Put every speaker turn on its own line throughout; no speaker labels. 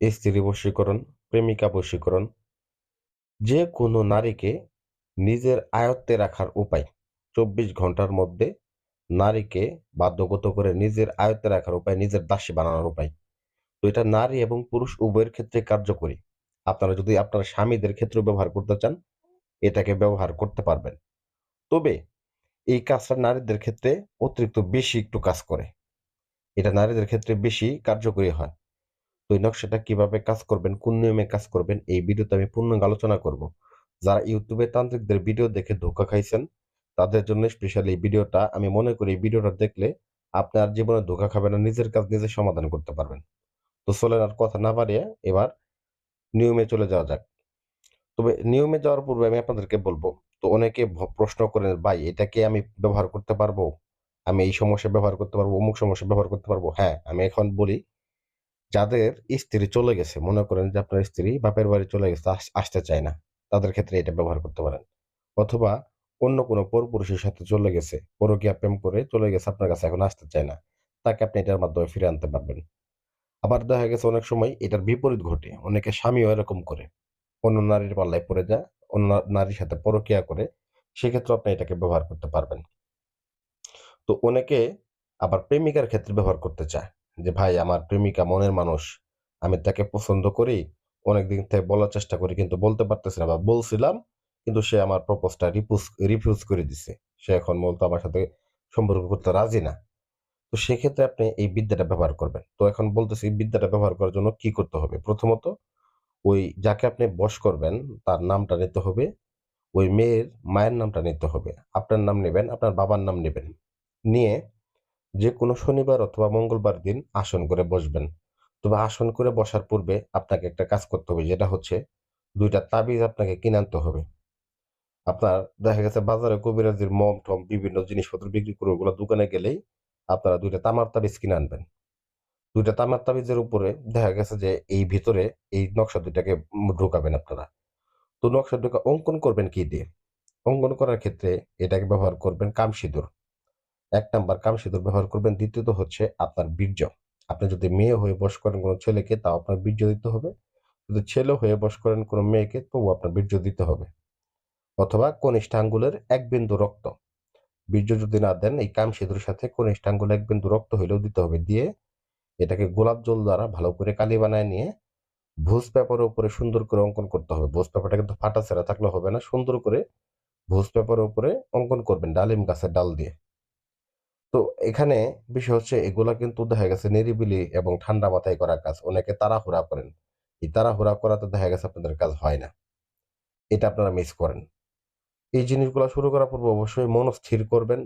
স্ত্রী বশীকরণ, প্রেমিকা বশীকরণ, যে কোনো নারীকে নিজের আয়ত্তে রাখার উপায়। ২৪ ঘন্টার মধ্যে নারীকে বাধ্যগত করে নিজের আয়ত্তে রাখার উপায়, নিজের দাসী বানানোর উপায়। তো এটা নারী এবং পুরুষ উভয়ের ক্ষেত্রে কার্যকরী। আপনারা যদি আপনার স্বামীদের ক্ষেত্রেও ব্যবহার করতে চান, এটাকে ব্যবহার করতে পারবেন। তবে এই কাজটা নারীদের ক্ষেত্রে অতিরিক্ত বেশি একটু কাজ করে। এটা নারীদের ক্ষেত্রে বেশি কার্যকরী হয়। তো এই নকশাটা কিভাবে কাজ করবেন, কোন নিয়মে কাজ করবেন, এই ভিডিওতে আমি পূর্ণাঙ্গ আলোচনা করব। যারা ইউটিউবে তান্ত্রিকদের ভিডিও দেখে ধোঁকা খাইছেন, তাদের জন্য স্পেশালি এই ভিডিওটা। আমি মনে করি এই ভিডিওটা দেখলে আপনার জীবনে ধোঁকা খাবেন না, নিজের কাজ নিজে সমাধান করতে পারবেন। তো চলেন আর কথা না বাড়িয়ে এবার নিয়মে চলে যাওয়া যাক। তবে নিয়মে যাওয়ার পূর্বে আমি আপনাদেরকে বলব, তো অনেকে প্রশ্ন করেন, ভাই এটা কি আমি ব্যবহার করতে পারবো? আমি এই সমস্যায় ব্যবহার করতে পারবো, অমুক সমস্যায় ব্যবহার করতে পারবো? হ্যাঁ, আমি এখন বলি, যাদের স্ত্রী চলে গেছে, মনে করেন যে আপনার স্ত্রী বাপের বাড়ি চলে গেছে, আসতে চায় না, তাদের ক্ষেত্রে এটা ব্যবহার করতে পারেন। অথবা অন্য কোনো পরপুরুষের সাথে চলে গেছে, পরকীয়া প্রেম করে চলে গেছে, আপনার কাছে এখন আসতে চায় না, তাকে আপনি এটার মাধ্যমে ফিরে আনতে পারবেন। আবার দেখা গেছে অনেক সময় এটার বিপরীত ঘটে, অনেকে স্বামীও এরকম করে, অন্য নারীর পাল্লায় পড়ে যায়, অন্য নারীর সাথে পরকীয়া করে, সেক্ষেত্রে আপনি এটাকে ব্যবহার করতে পারবেন। তো অনেকে আবার প্রেমিকার ক্ষেত্রে ব্যবহার করতে চায়, যে ভাই আমার প্রেমিকা মনের মানুষ, আমি তাকে পছন্দ করি, অনেকদিন থেকে বলার চেষ্টা করি কিন্তু বলতে পারতেছি না, বা বলছিলাম কিন্তু সে আমার প্রপোজটা রিফিউজ করে দিছে, সে এখন বলতো আমার সাথে সম্পর্ক করতে রাজি না। তো সেক্ষেত্রে আপনি এই বিদ্যাটা ব্যবহার করবেন। তো এখন বলতেছি এই বিদ্যাটা ব্যবহার করার জন্য কি করতে হবে। প্রথমত, ওই যাকে আপনি বশ করবেন তার নামটা নিতে হবে, ওই মেয়ের মায়ের নামটা নিতে হবে, আপনার নাম নেবেন, আপনার বাবার নাম নেবেন, নিয়ে যে কোনো শনিবার অথবা মঙ্গলবার দিন আসন করে বসবেন। তবে আসন করে বসার পূর্বে আপনাকে একটা কাজ করতে হবে, যেটা হচ্ছে ২ টা তাবিজ আপনাকে কিনে আনতে হবে। আপনার দেখা গেছে বাজারে কবিরাজির মম-টম বিভিন্ন জিনিসপত্র বিক্রি করে, ওগুলো দোকানে গেলেই আপনারা ২ টা তামার তাবিজ কিনে আনবেন। ২ টা তামার তাবিজের উপরে দেখা গেছে যে এই ভিতরে এই নকশা ২ টাকে ঢোকাবেন আপনারা। তো নকশা অঙ্কন করবেন কি দিয়ে? অঙ্কন করার ক্ষেত্রে এটাকে ব্যবহার করবেন কামসিঁদুর। ১ নাম্বার কামসিঁদুর ব্যবহার করবেন। দ্বিতীয়ত হচ্ছে আপনার বীর্য। আপনি যদি মেয়ে হয়ে বশ করেন কোনো ছেলেকে, তাও আপনার বীর্য দিতে হবে। যদি ছেলে হয়ে বশ করেন কোনো মেয়েকে, তবুও আপনার বীর্য দিতে হবে। অথবা কনিষ্ঠ আঙ্গুলের ১ বিন্দু রক্ত। বীর্য যদি না দেন, এই কামসিঁদুরের সাথে কনিষ্ঠ আঙ্গুলে ১ বিন্দু রক্ত হইলেও দিতে হবে। দিয়ে এটাকে গোলাপ জল দ্বারা ভালো করে কালি বানায় নিয়ে ভুজ পেপারের উপরে সুন্দর করে অঙ্কন করতে হবে। ভুজ পেপারটা কিন্তু ফাটা-ছেঁড়া থাকলে হবে না। সুন্দর করে ভুজ পেপারের উপরে অঙ্কন করবেন ডালিম গাছের ডাল দিয়ে। তো এখানে বিষয় হচ্ছে, এগুলা কিন্তু দেখা গেছে নিরিবিলি এবং ঠান্ডা মাথায় করা কাজ। অনেকে তাড়াহুড়া করেন। এই তাড়াহুড়া করাতে দেখা গেছে আপনাদের কাজ হয় না। এটা আপনারা মিস করেন। এই জিনিসগুলা শুরু করার পূর্বে অবশ্যই মন স্থির করবেন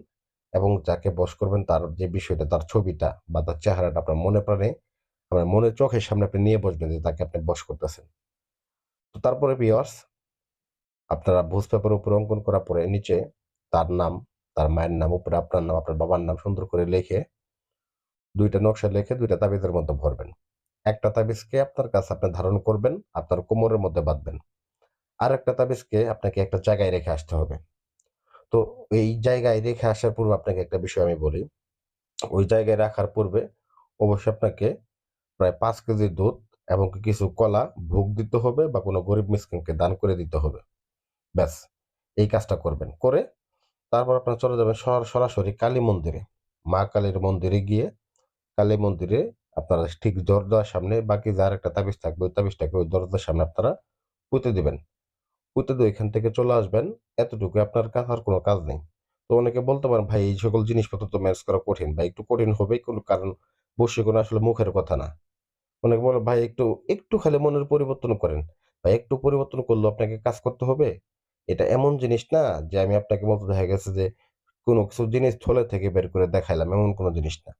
এবং যাকে বশ করবেন তার যে বিষয়টা, তার ছবিটা বা তার চেহারাটা আপনার মনে প্রাণে, আপনার মনের চোখের সামনে আপনি নিয়ে বসবেন যে তাকে আপনি বশ করতেছেন। তো তারপরে ভিউয়ার্স, আপনারা ভুজ পেপারের উপরে অঙ্কন করার পরে নিচে তার নাম, তার মায়ের নাম, উপরে আপনার নাম, আপনার বাবার নাম সুন্দর করে লিখে ২ টা নকশা লিখে ২ টা তাবিজের মধ্যে ভরবেন। একটা তাবিজকে আপনার কাছে আপনি ধারণ করবেন, আপনার কোমরের মধ্যে বাঁধবেন। আরেকটা তাবিজকে আপনাকে একটা জায়গায় রেখে আসতে হবে। তো এই জায়গায় রেখে আসার পূর্বে আপনাকে একটা বিষয় আমি বলি। ওই জায়গায় রাখার পূর্বে অবশ্যই আপনাকে প্রায় ৫ কেজি দুধ এবং কিছু কলা ভোগ দিতে হবে, বা কোনো গরিব মিসকিনকে দান করে দিতে হবে। ব্যাস, এই কাজটা করবেন। করে তারপর আপনারা চলে যাবেন সরাসরি কালী মন্দিরে। মা কালীর মন্দিরে গিয়ে কালী মন্দিরে আপনারা ঠিক দরজার সামনে বাকি যে আরেকটা তাবিজ থাকবে, ওই তাবিজটাকে ওই দরজার সামনে আপনারা পুঁতে দিবেন। পুঁতে দিয়ে এখান থেকে চলে আসবেন। এতটুকুই আপনার কাজ, আর কোনো কাজ নেই। তো অনেকে বলতে পারেন, ভাই এই সকল জিনিসপত্র তো ম্যানেজ করা কঠিন। ভাই একটু কঠিন হবেই, কোনো কারণ বশীকরণ আসলে মুখের কথা না। অনেকে বলে, ভাই একটু খালি মনের পরিবর্তন করেন। ভাই একটু পরিবর্তন করলেও আপনাকে কাজ করতে হবে? এটা এমন জিনিস না যে আমি আপনাকে বলতে দেখা গেছে যে কোনো কিছু জিনিস থলে থেকে বের করে দেখাইলাম, এমন কোনো জিনিস না।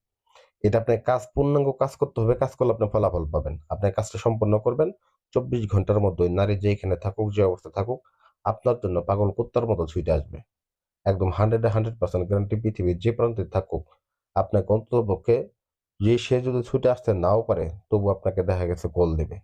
এটা আপনার কাজ, পূর্ণাঙ্গ কাজ করতে হবে। কাজ করলে আপনি ফলাফল পাবেন। আপনি কাজটা সম্পন্ন করবেন। ২৪ ঘন্টার মধ্যে ওই নারী যেখানে থাকুক, যে অবস্থায় থাকুক, আপনার জন্য পাগল কুত্তার মতো ছুটে আসবে। একদম 100 এ 100% গ্যারান্টি, পৃথিবীর যে প্রান্তে থাকুক, আপনাকে অন্ততপক্ষে, যে সে যদি ছুটে আসতে নাও পারে, তবুও আপনাকে দেখা গেছে কল দিবে।